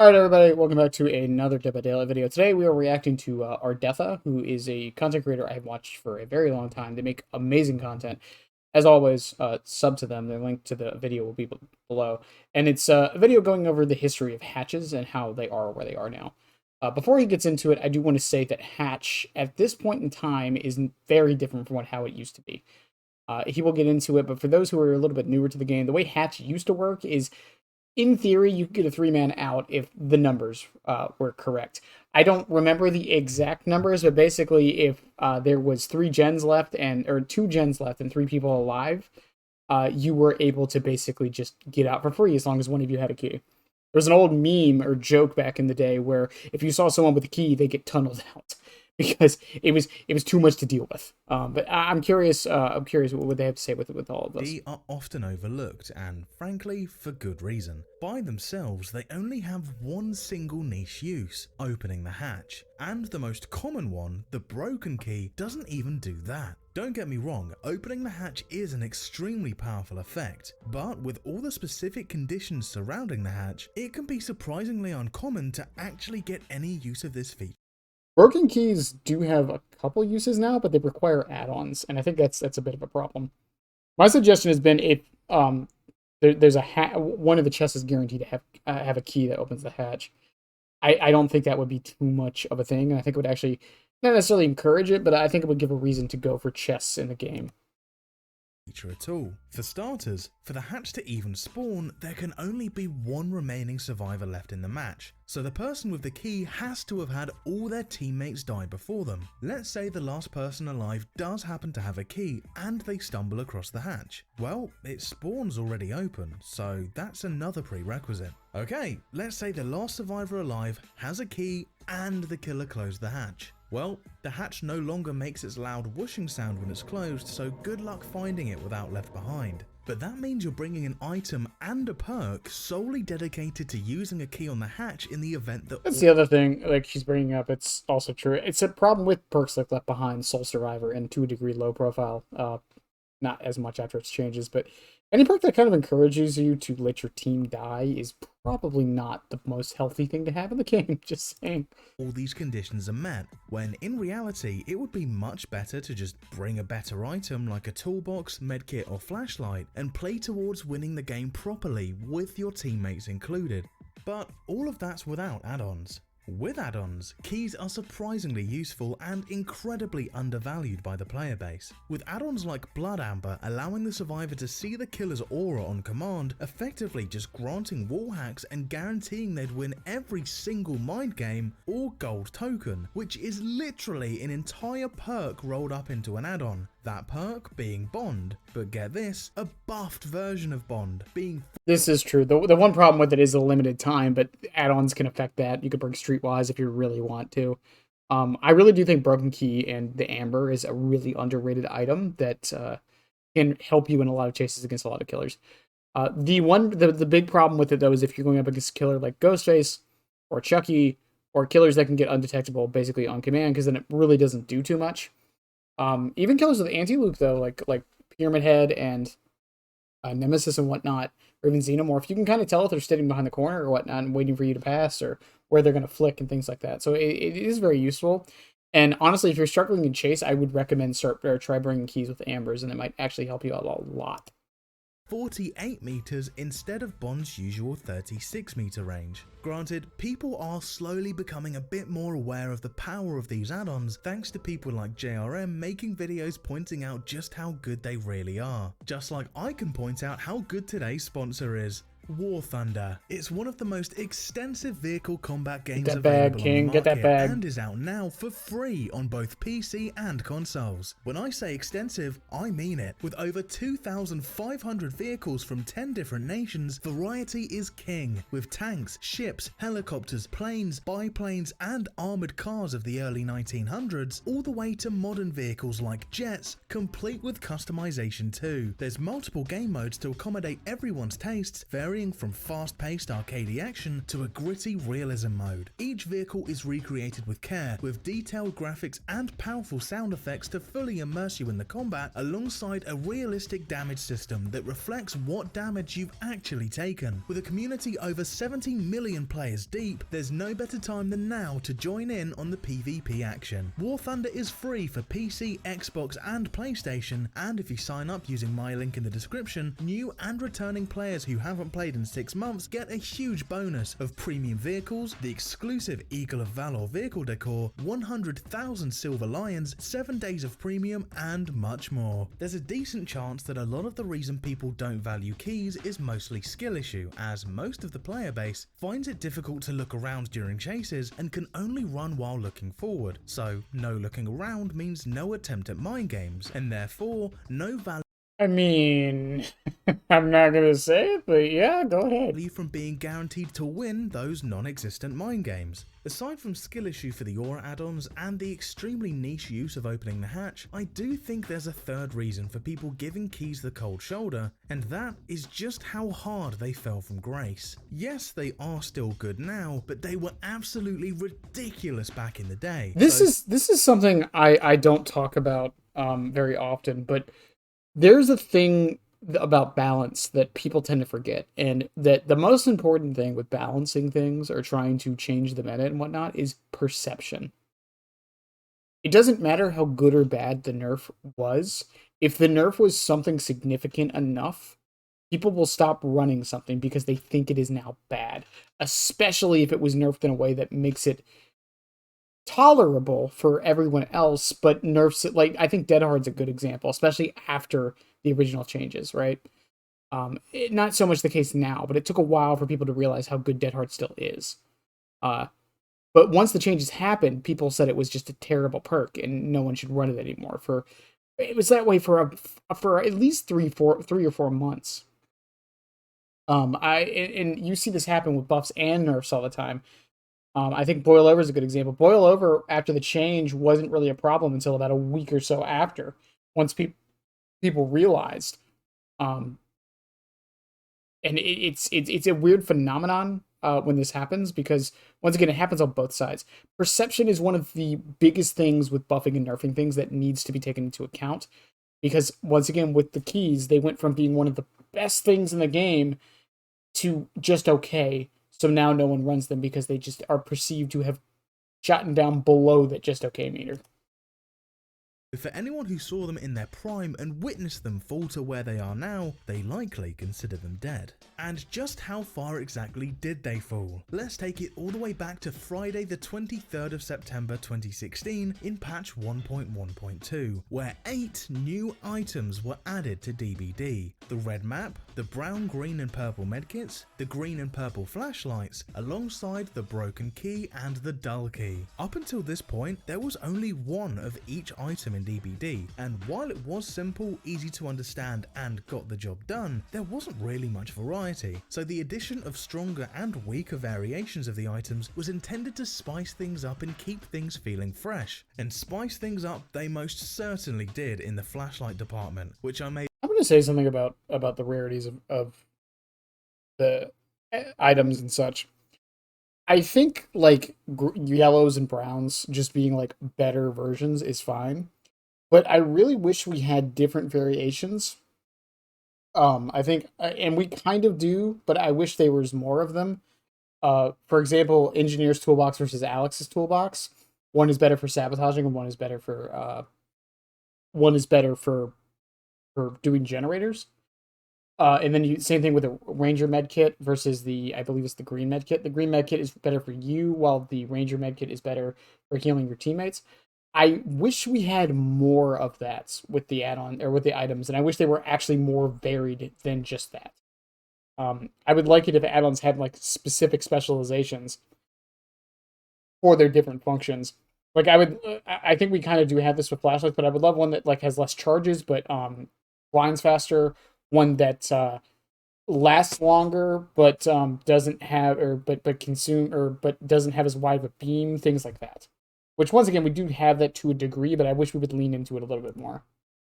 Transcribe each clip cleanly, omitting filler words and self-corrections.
Alright everybody, welcome back to another Dead by Daylight video. Today we are reacting to Ardetha, who is a content creator I have watched for a very long time. They make amazing content. As always, sub to them. The link to the video will be below. And it's a video going over the history of hatches and how they are where they are now. Before he gets into it, I do want to say that hatch, at this point in time, is very different from how it used to be. He will get into it, but for those who are a little bit newer to the game, the way hatch used to work is, in theory, you could get a 3-man out if the numbers were correct. I don't remember the exact numbers, but basically, if there was 3 gens left or 2 gens left and 3 people alive, you were able to basically just get out for free as long as one of you had a key. There was an old meme or joke back in the day where if you saw someone with a key, they get tunneled out because it was too much to deal with. But I'm curious. I'm curious what they have to say with all of this. They are often overlooked, and frankly, for good reason. By themselves, they only have one single niche use: opening the hatch. And the most common one, the broken key, doesn't even do that. Don't get me wrong, opening the hatch is an extremely powerful effect, but with all the specific conditions surrounding the hatch, it can be surprisingly uncommon to actually get any use of this feature. Broken keys do have a couple uses now, but they require add-ons, and I think that's a bit of a problem. My suggestion has been if there's one of the chests is guaranteed to have a key that opens the hatch. I don't think that would be too much of a thing. I think it would actually not necessarily encourage it, but I think it would give a reason to go for chests in the game. At all. For starters, for the hatch to even spawn, there can only be one remaining survivor left in the match, so the person with the key has to have had all their teammates die before them. Let's say the last person alive does happen to have a key and they stumble across the hatch. Well, its spawn's already open, so that's another prerequisite. Okay, let's say the last survivor alive has a key and the killer closed the hatch. Well, the hatch no longer makes its loud whooshing sound when it's closed, so good luck finding it without left behind. But that means you're bringing an item and a perk solely dedicated to using a key on the hatch in the event that— That's the other thing, like she's bringing up, it's also true. It's a problem with perks like Left Behind, Soul Survivor, and to a degree Low Profile. Not as much after its changes, but any perk that kind of encourages you to let your team die is probably not the most healthy thing to have in the game, just saying. All these conditions are met, when in reality it would be much better to just bring a better item like a toolbox, medkit or flashlight and play towards winning the game properly with your teammates included. But all of that's without add-ons. With add-ons, keys are surprisingly useful and incredibly undervalued by the player base, with add-ons like Blood Amber allowing the survivor to see the killer's aura on command, effectively just granting wall hacks and guaranteeing they'd win every single mind game or gold token, which is literally an entire perk rolled up into an add-on. That perk being Bond, but get this, a buffed version of Bond being— This is true. The one problem with it is a limited time, but add-ons can affect that. You could bring Streetwise if you really want to. I really do think Broken Key and the Amber is a really underrated item that can help you in a lot of chases against a lot of killers. The big problem with it though is if you're going up against a killer like Ghostface or Chucky or killers that can get undetectable basically on command, because then it really doesn't do too much. Even killers with anti-loop though, like Pyramid Head and Nemesis and whatnot, or even Xenomorph, you can kind of tell if they're sitting behind the corner or whatnot and waiting for you to pass, or where they're going to flick and things like that. So it is very useful. And honestly, if you're struggling in chase, I would recommend try bringing keys with Ambers, and it might actually help you out a lot. 48 meters instead of Bond's usual 36 meter range. Granted, people are slowly becoming a bit more aware of the power of these add-ons thanks to people like JRM making videos pointing out just how good they really are. Just like I can point out how good today's sponsor is. War Thunder. It's one of the most extensive vehicle combat games available on the market and is out now for free on both PC and consoles. When I say extensive, I mean it. With over 2,500 vehicles from 10 different nations, variety is king. With tanks, ships, helicopters, planes, biplanes and armoured cars of the early 1900s, all the way to modern vehicles like jets, complete with customization too. There's multiple game modes to accommodate everyone's tastes, varying varying from fast-paced arcadey action to a gritty realism mode. Each vehicle is recreated with care, with detailed graphics and powerful sound effects to fully immerse you in the combat, alongside a realistic damage system that reflects what damage you've actually taken. With a community over 70 million players deep, there's no better time than now to join in on the PvP action. War Thunder is free for PC, Xbox and PlayStation, and if you sign up using my link in the description, new and returning players who haven't played in 6 months get a huge bonus of premium vehicles, the exclusive Eagle of Valor vehicle decor, 100,000 silver lions, 7 days of premium and much more. There's a decent chance that a lot of the reason people don't value keys is mostly skill issue, as most of the player base finds it difficult to look around during chases and can only run while looking forward, so no looking around means no attempt at mind games, and therefore no value. I mean, I'm not gonna say it, but yeah, go ahead. From being guaranteed to win those non-existent mind games. Aside from skill issue for the aura add-ons and the extremely niche use of opening the hatch, I do think there's a third reason for people giving keys the cold shoulder, and that is just how hard they fell from grace. Yes, they are still good now, but they were absolutely ridiculous back in the day. This is something I don't talk about very often, but there's a thing about balance that people tend to forget, and that the most important thing with balancing things or trying to change the meta and whatnot is perception. It doesn't matter how good or bad the nerf was. If the nerf was something significant enough, people will stop running something because they think it is now bad, especially if it was nerfed in a way that makes it tolerable for everyone else, but nerfs it. Like, I think Dead Hard's a good example, especially after the original changes, right? Not so much the case now, but it took a while for people to realize how good Dead Hard still is. But once the changes happened, people said it was just a terrible perk and no one should run it anymore. It was that way for at least 3 or 4 months. And you see this happen with buffs and nerfs all the time. I think Boil Over is a good example. Boil Over, after the change, wasn't really a problem until about a week or so after, once people realized. And it's a weird phenomenon when this happens, because, once again, it happens on both sides. Perception is one of the biggest things with buffing and nerfing things that needs to be taken into account, because, once again, with the keys, they went from being one of the best things in the game to just okay. So now no one runs them because they just are perceived to have gotten down below that just okay meter. For anyone who saw them in their prime and witnessed them fall to where they are now, they likely consider them dead. And just how far exactly did they fall? Let's take it all the way back to Friday the 23rd of September 2016 in patch 1.1.2, where 8 new items were added to DBD. The red map, the brown, green and purple medkits, the green and purple flashlights, alongside the broken key and the dull key. Up until this point, there was only one of each item in DBD, and while it was simple, easy to understand and got the job done, there wasn't really much variety, so the addition of stronger and weaker variations of the items was intended to spice things up and keep things feeling fresh. And spice things up they most certainly did in the flashlight department, which I'm going to say something about the rarities of the items and such. I think, like, yellows and browns just being, like, better versions is fine. But I really wish we had different variations. I think, and we kind of do, but I wish there was more of them. For example, Engineer's Toolbox versus Alex's Toolbox. One is better for sabotaging, and one is better for doing generators. And then same thing with the Ranger medkit versus I believe it's the green medkit. The green medkit is better for you, while the Ranger medkit is better for healing your teammates. I wish we had more of that with the add-on or with the items, and I wish they were actually more varied than just that. I would like it if add-ons had, like, specific specializations for their different functions. Like, I think we kind of do have this with flashlights, but I would love one that, like, has less charges but blinds faster, one that lasts longer but doesn't have but doesn't have as wide of a beam, things like that. Which, once again, we do have that to a degree, but I wish we would lean into it a little bit more.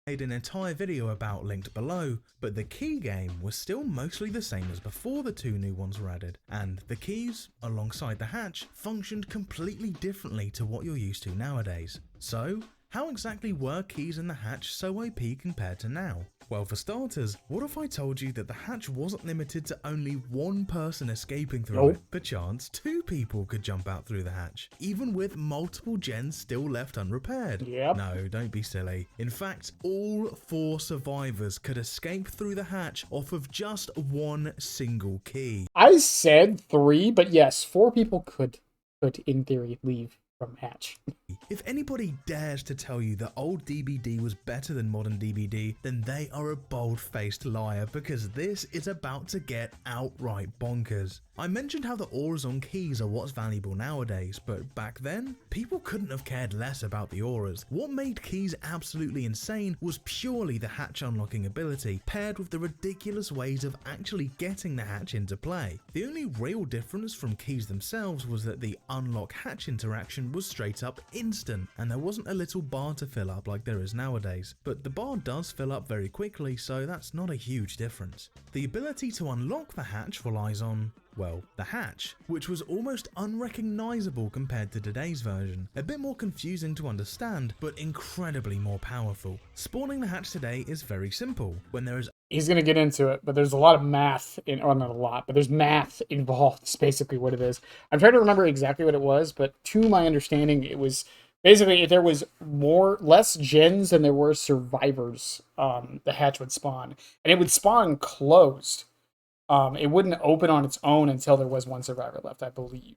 made an entire video about linked below, but the key game was still mostly the same as before the 2 new ones were added, and the keys, alongside the hatch, functioned completely differently to what you're used to nowadays. So, how exactly were keys in the hatch so OP compared to now? Well, for starters, what if I told you that the hatch wasn't limited to only one person escaping through it? Perchance 2 people could jump out through the hatch, even with multiple gens still left unrepaired. Yep. No, don't be silly. In fact, all 4 survivors could escape through the hatch off of just one single key. I said 3, but yes, 4 people could in theory leave from hatch. If anybody dares to tell you that old DBD was better than modern DBD, then they are a bold-faced liar, because this is about to get outright bonkers. I mentioned how the auras on keys are what's valuable nowadays, but back then, people couldn't have cared less about the auras. What made keys absolutely insane was purely the hatch unlocking ability, paired with the ridiculous ways of actually getting the hatch into play. The only real difference from keys themselves was that the unlock hatch interaction was straight up instant, and there wasn't a little bar to fill up like there is nowadays. But the bar does fill up very quickly, so that's not a huge difference. The ability to unlock the hatch relies on, well, the hatch, which was almost unrecognizable compared to today's version. A bit more confusing to understand, but incredibly more powerful. Spawning the hatch today is very simple. When there is He's going to get into it, but there's a lot of math or not a lot, but there's math involved. It's basically what it is. I'm trying to remember exactly what it was, but to my understanding, it was basically if there was less gens than there were survivors, the hatch would spawn, and it would spawn closed. It wouldn't open on its own until there was 1 survivor left, I believe.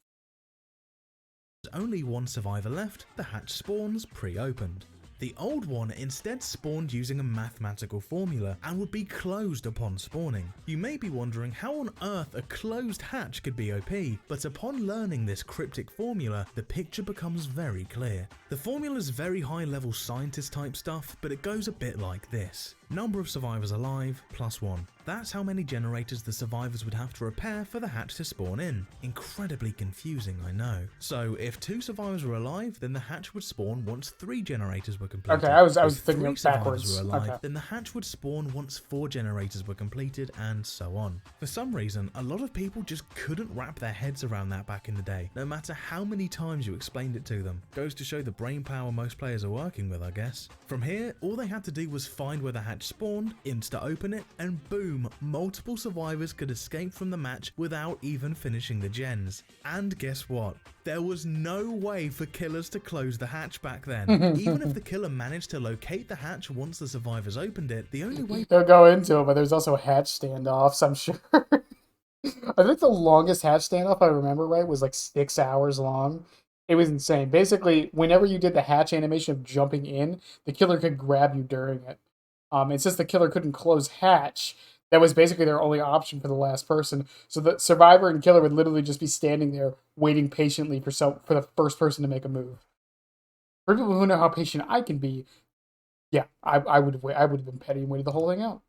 Only 1 survivor left, the hatch spawns pre-opened. The old one instead spawned using a mathematical formula and would be closed upon spawning. You may be wondering how on earth a closed hatch could be OP, but upon learning this cryptic formula, the picture becomes very clear. The formula's very high level scientist type stuff, but it goes a bit like this. Number of survivors alive plus 1. That's how many generators the survivors would have to repair for the hatch to spawn in. Incredibly confusing, I know. So if 2 survivors were alive, then the hatch would spawn once 3 generators were completed. Okay, I was if thinking 3 of backwards. survivors were alive, Okay. then the hatch would spawn once 4 generators were completed, and so on. For some reason, a lot of people just couldn't wrap their heads around that back in the day, no matter how many times you explained it to them. Goes to show the brain power most players are working with, I guess. From here, all they had to do was find where the hatch spawned, insta-open it, and boom, multiple survivors could escape from the match without even finishing the gens. And guess what? There was no way for killers to close the hatch back then. Even if the killer managed to locate the hatch once the survivors opened it, the only way— They'll go into it, but there's also hatch standoffs, I'm sure. I think the longest hatch standoff I remember right was like 6 hours long. It was insane. Basically, whenever you did the hatch animation of jumping in, the killer could grab you during it. And since the killer couldn't close hatch, that was basically their only option for the last person. So the survivor and killer would literally just be standing there waiting patiently for the first person to make a move. For people who know how patient I can be, yeah, I would have been petty and waited the whole thing out.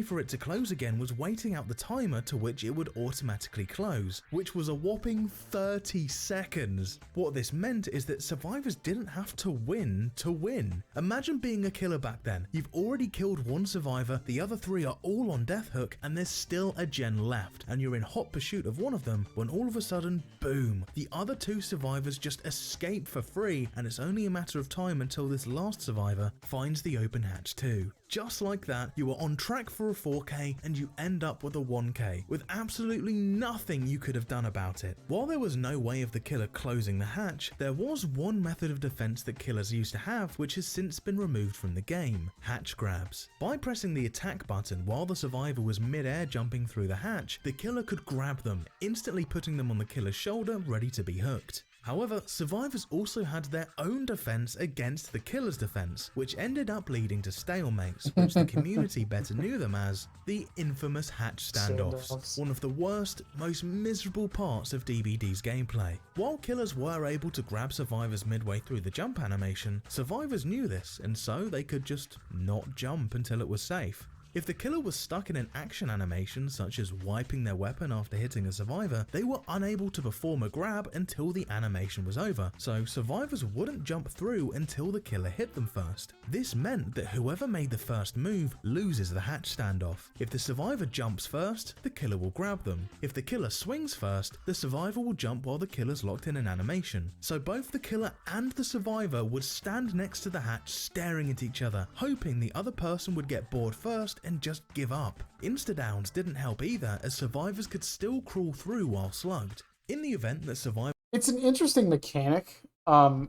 for it to close again was waiting out the timer to which it would automatically close, which was a whopping 30 seconds. What this meant is that survivors didn't have to win to win. Imagine being a killer back then. You've already killed 1 survivor, the other 3 are all on death hook, and there's still a gen left, and you're in hot pursuit of one of them, when all of a sudden, boom, the other 2 survivors just escape for free, and it's only a matter of time until this last survivor finds the open hatch too. Just like that, you are on track for a 4K and you end up with a 1K, with absolutely nothing you could have done about it. While there was no way of the killer closing the hatch, there was one method of defense that killers used to have which has since been removed from the game: hatch grabs. By pressing the attack button while the survivor was mid-air jumping through the hatch, the killer could grab them, instantly putting them on the killer's shoulder ready to be hooked. However, survivors also had their own defense against the killer's defense, which ended up leading to stalemates, which the community better knew them as the infamous hatch standoffs, one of the worst, most miserable parts of DBD's gameplay. While killers were able to grab survivors midway through the jump animation, survivors knew this, and so they could just not jump until it was safe. If the killer was stuck in an action animation such as wiping their weapon after hitting a survivor, they were unable to perform a grab until the animation was over, so survivors wouldn't jump through until the killer hit them first. This meant that whoever made the first move loses the hatch standoff. If the survivor jumps first, the killer will grab them. If the killer swings first, the survivor will jump while the killer's locked in an animation. So both the killer and the survivor would stand next to the hatch staring at each other, hoping the other person would get bored first and just give up. Insta-downs didn't help either, as survivors could still crawl through while slugged. In the event that survivors... It's an interesting mechanic. And,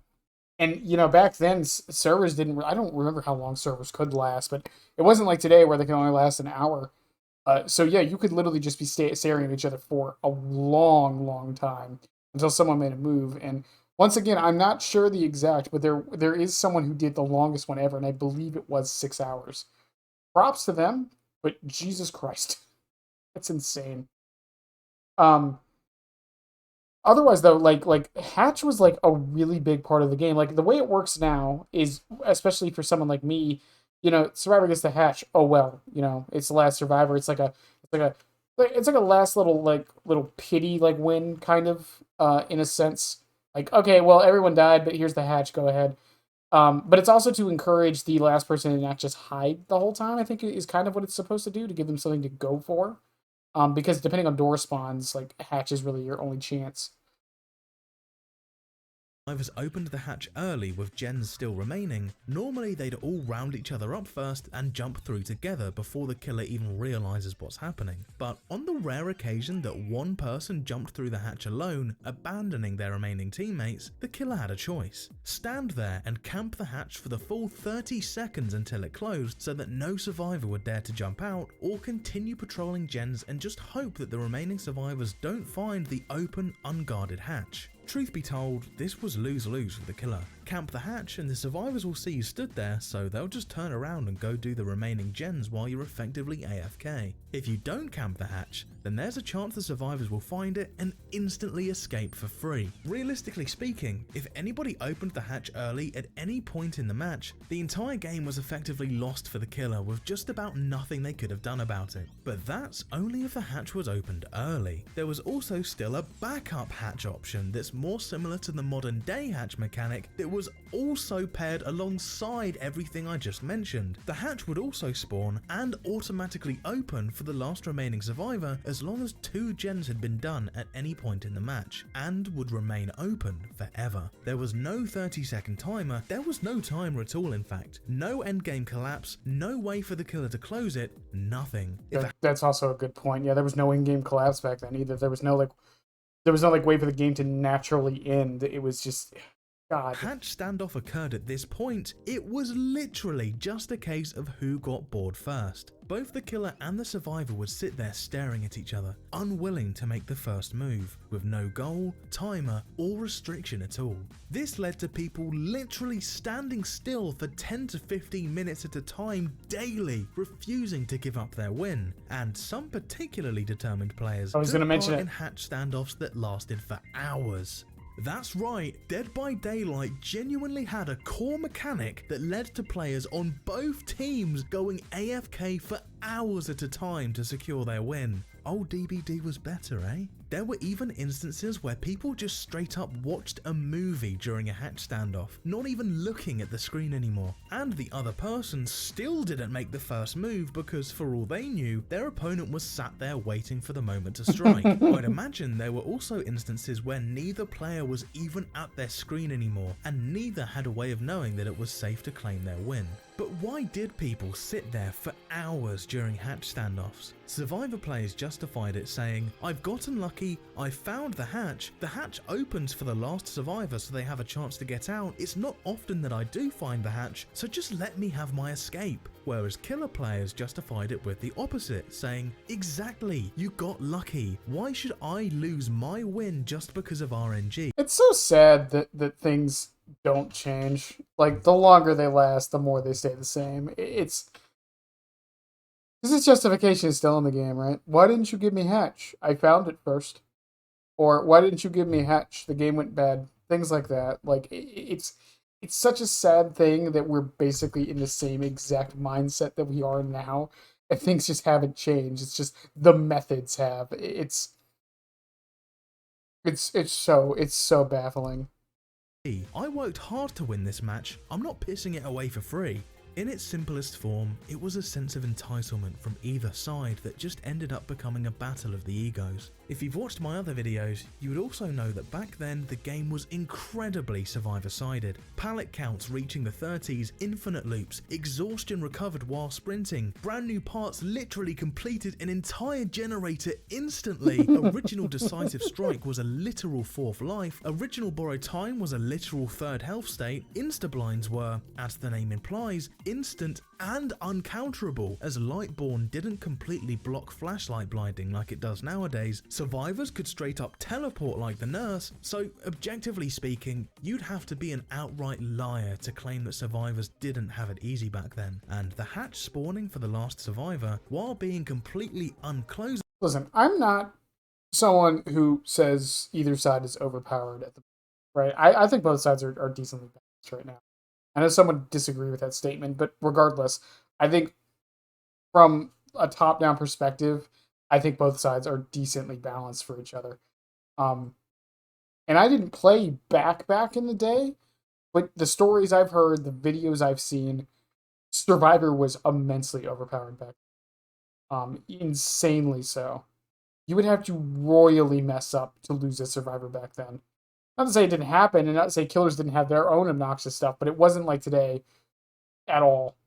you know, back then, servers didn't... I don't remember how long servers could last, but it wasn't like today where they can only last an hour. So, yeah, you could literally just be staring at each other for a long, long time until someone made a move. And once again, I'm not sure the exact, but there is someone who did the longest one ever, and I believe it was 6 hours. Props to them, but Jesus Christ. That's insane. Otherwise, though, like hatch was like a really big part of the game. Like the way it works now is, especially for someone like me, you know, survivor gets the hatch. Oh well, you know, it's the last survivor. It's like a last little pity like win kind of in a sense. Like, okay, well everyone died, but here's the hatch. Go ahead. But it's also to encourage the last person to not just hide the whole time. I think is kind of what it's supposed to do, to give them something to go for. Because depending on door spawns, like hatch is really your only chance. survivors opened the hatch early with gens still remaining, normally they'd all round each other up first and jump through together before the killer even realises what's happening. But on the rare occasion that one person jumped through the hatch alone, abandoning their remaining teammates, the killer had a choice. Stand there and camp the hatch for the full 30 seconds until it closed so that no survivor would dare to jump out, or continue patrolling gens and just hope that the remaining survivors don't find the open, unguarded hatch. Truth be told, this was lose-lose for the killer. Camp the hatch and the survivors will see you stood there, so they'll just turn around and go do the remaining gens while you're effectively AFK. If you don't camp the hatch, then there's a chance the survivors will find it and instantly escape for free. Realistically speaking, if anybody opened the hatch early at any point in the match, the entire game was effectively lost for the killer with just about nothing they could have done about it. But that's only if the hatch was opened early. There was also still a backup hatch option that's more similar to the modern day hatch mechanic that was also paired alongside everything I just mentioned. The hatch would also spawn and automatically open for the last remaining survivor as long as 2 gens had been done at any point in the match, and would remain open forever. There was no 30-second timer, there was no timer at all in fact, no endgame collapse, no way for the killer to close it, nothing. That's also a good point. Yeah, there was no in-game collapse back then either. There was no way for the game to naturally end. It was just, God. Hatch standoff occurred at this point, it was literally just a case of who got bored first. Both the killer and the survivor would sit there staring at each other, unwilling to make the first move, with no goal, timer, or restriction at all. This led to people literally standing still for 10 to 15 minutes at a time daily, refusing to give up their win, and some particularly determined players I was going to mention it in hatch standoffs that lasted for hours. That's right, Dead by Daylight genuinely had a core mechanic that led to players on both teams going AFK for hours at a time to secure their win. Old DBD was better, eh? There were even instances where people just straight up watched a movie during a hatch standoff, not even looking at the screen anymore. And the other person still didn't make the first move because for all they knew, their opponent was sat there waiting for the moment to strike. I'd imagine there were also instances where neither player was even at their screen anymore, and neither had a way of knowing that it was safe to claim their win. But why did people sit there for hours during hatch standoffs? Survivor players justified it saying, "I've gotten lucky, I found the hatch opens for the last survivor so they have a chance to get out, it's not often that I do find the hatch, so just let me have my escape." Whereas killer players justified it with the opposite, saying, "Exactly, you got lucky, why should I lose my win just because of RNG?" It's so sad that things don't change. Like, the longer they last, the more they stay the same. It's... This justification is still in the game, right? Why didn't you give me hatch? I found it first. Or, why didn't you give me hatch? The game went bad. Things like that. Like, it's such a sad thing that we're basically in the same exact mindset that we are now. and things just haven't changed. It's just the methods have. It's so baffling. I worked hard to win this match, I'm not pissing it away for free. In its simplest form, it was a sense of entitlement from either side that just ended up becoming a battle of the egos. If you've watched my other videos, you would also know that back then the game was incredibly survivor-sided. Pallet counts reaching the 30s, infinite loops, exhaustion recovered while sprinting, brand new parts literally completed an entire generator instantly, original decisive strike was a literal fourth life, original borrowed time was a literal third health state, instablinds were, as the name implies, instant and uncounterable, as Lightborn didn't completely block flashlight blinding like it does nowadays. Survivors could straight up teleport like the nurse, so objectively speaking, you'd have to be an outright liar to claim that survivors didn't have it easy back then, and the hatch spawning for the last survivor, while being completely unclosable. Listen, I'm not someone who says either side is overpowered at the right. I think both sides are decently balanced right now. I know someone would disagree with that statement, but regardless, I think from a top-down perspective, I think both sides are decently balanced for each other. And I didn't play back in the day, but the stories I've heard, the videos I've seen, Survivor was immensely overpowered back. Insanely so. You would have to royally mess up to lose a Survivor back then. Not to say it didn't happen, and not to say killers didn't have their own obnoxious stuff, but it wasn't like today at all.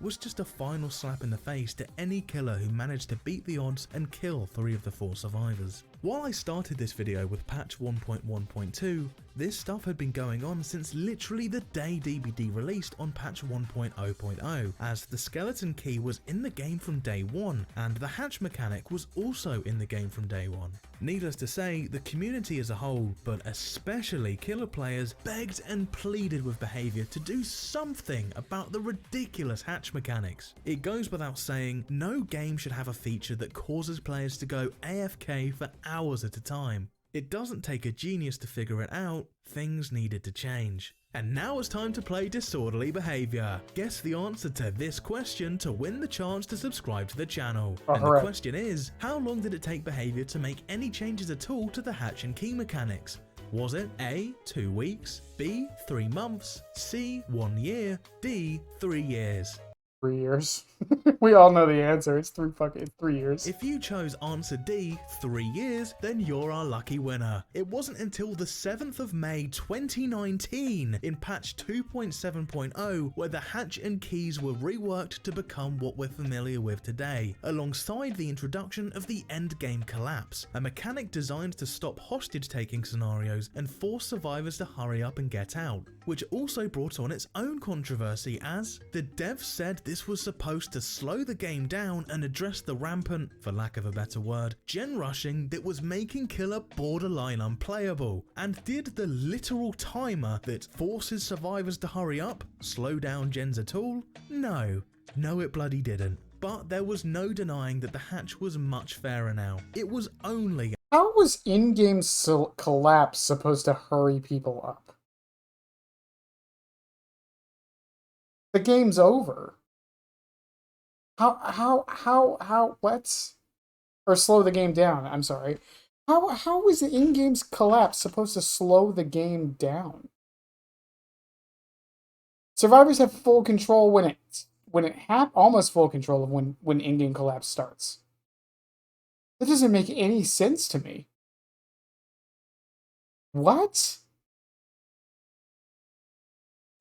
Was just a final slap in the face to any killer who managed to beat the odds and kill 3 of the 4 survivors. While I started this video with patch 1.1.2, this stuff had been going on since literally the day DBD released on patch 1.0.0, as the skeleton key was in the game from day 1, and the hatch mechanic was also in the game from day 1. Needless to say, the community as a whole, but especially killer players, begged and pleaded with Behaviour to do something about the ridiculous hatch mechanics. It goes without saying, no game should have a feature that causes players to go AFK for hours at a time. It doesn't take a genius to figure it out, things needed to change. And now it's time to play Disorderly Behaviour. Guess the answer to this question to win the chance to subscribe to the channel. And the question is, how long did it take Behaviour to make any changes at all to the hatch and key mechanics? Was it A, 2 weeks, B, 3 months, C, 1 year, D, 3 years? 3 years. We all know the answer. It's 3 years. If you chose answer D, 3 years, then you're our lucky winner. It wasn't until the 7th of May 2019 in patch 2.7.0 where the hatch and keys were reworked to become what we're familiar with today, alongside the introduction of the endgame collapse, a mechanic designed to stop hostage taking scenarios and force survivors to hurry up and get out, which also brought on its own controversy as the devs said this was supposed to slow the game down and address the rampant, for lack of a better word, gen rushing that was making Killer borderline unplayable. And did the literal timer that forces survivors to hurry up slow down gens at all? No. No, it bloody didn't. But there was no denying that the hatch was much fairer now. It was only... How was in-game collapse supposed to hurry people up? The game's over. What? Or slow the game down, I'm sorry. How is the in-game collapse supposed to slow the game down? Survivors have full control almost full control of when in-game collapse starts. That doesn't make any sense to me. What?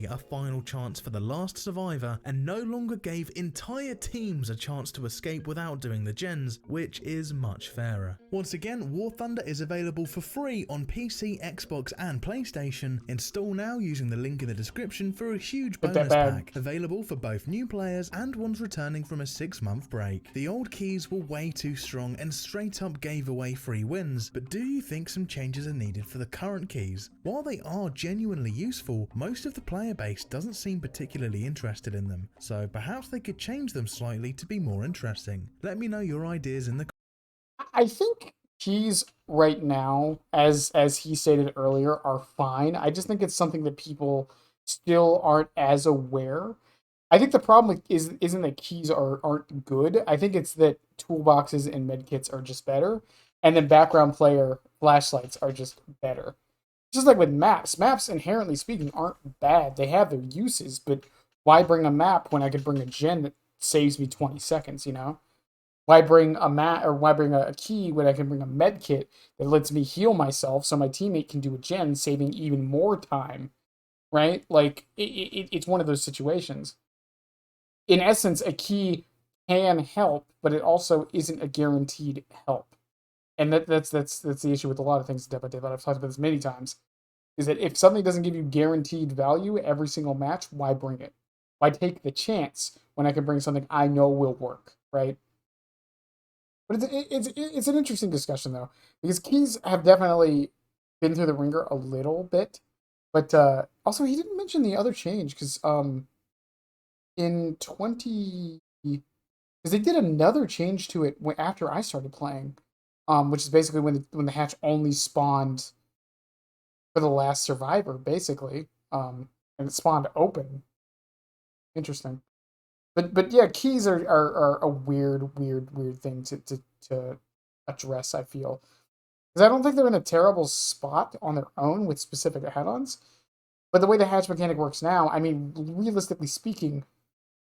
A final chance for the last survivor and no longer gave entire teams a chance to escape without doing the gens, which is much fairer. Once again, War Thunder is available for free on PC, Xbox and PlayStation. Install now using the link in the description for a huge bonus pack, available for both new players and ones returning from a 6-month break. The old keys were way too strong and straight up gave away free wins, but do you think some changes are needed for the current keys? While they are genuinely useful, most of the player base doesn't seem particularly interested in them, so perhaps they could change them slightly to be more interesting. Let me know your ideas in the comments. I think keys right now, as he stated earlier, are fine. I just think it's something that people still aren't as aware. I think the problem isn't that keys aren't good. I think it's that toolboxes and medkits are just better, and then background player flashlights are just better. Just like with maps, maps inherently speaking aren't bad. They have their uses, but why bring a map when I could bring a gen that saves me 20 seconds? You know, why bring a map or why bring a key when I can bring a med kit that lets me heal myself so my teammate can do a gen, saving even more time, right? Like it's one of those situations. In essence, a key can help, but it also isn't a guaranteed help. And that's the issue with a lot of things in Dead by Daylight. I've talked about this many times. Is that if something doesn't give you guaranteed value every single match, why bring it? Why take the chance when I can bring something I know will work, right? But it's an interesting discussion though, because keys have definitely been through the ringer a little bit, but also he didn't mention the other change because in 20 because they did another change to it after I started playing, which is basically when the hatch only spawned for the last survivor, basically, and it spawned open. Interesting, but yeah, keys are a weird thing to address. I feel because I don't think they're in a terrible spot on their own with specific add-ons, but the way the hatch mechanic works now, I mean, realistically speaking,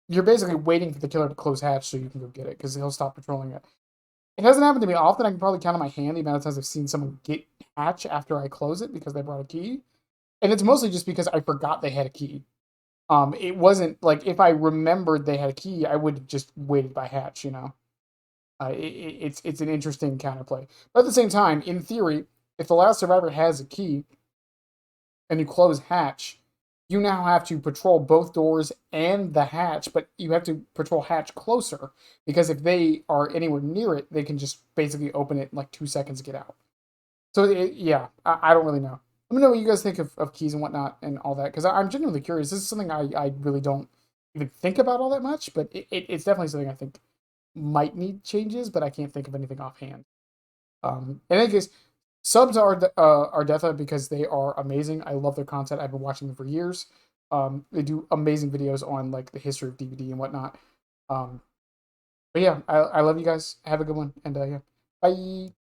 you're basically waiting for the killer to close hatch so you can go get it because he'll stop patrolling it. It hasn't happened to me often. I can probably count on my hand the amount of times I've seen someone get hatch after I close it because they brought a key. And it's mostly just because I forgot they had a key. It wasn't like if I remembered they had a key, I would have just waited by hatch, you know. It's an interesting counterplay. But at the same time, in theory, if the last survivor has a key and you close hatch, you now have to patrol both doors and the hatch, but you have to patrol hatch closer because if they are anywhere near it, they can just basically open it in like 2 seconds to get out. So yeah, I don't really know. Let me know what you guys think of keys and whatnot and all that because I'm genuinely curious. This is something I really don't even think about all that much, but it's definitely something I think might need changes, but I can't think of anything offhand. In any case, subs are definitely because they are amazing. I love their content. I've been watching them for years. They do amazing videos on like the history of DVD and whatnot. Um, but yeah, I love you guys. Have a good one, and yeah, bye.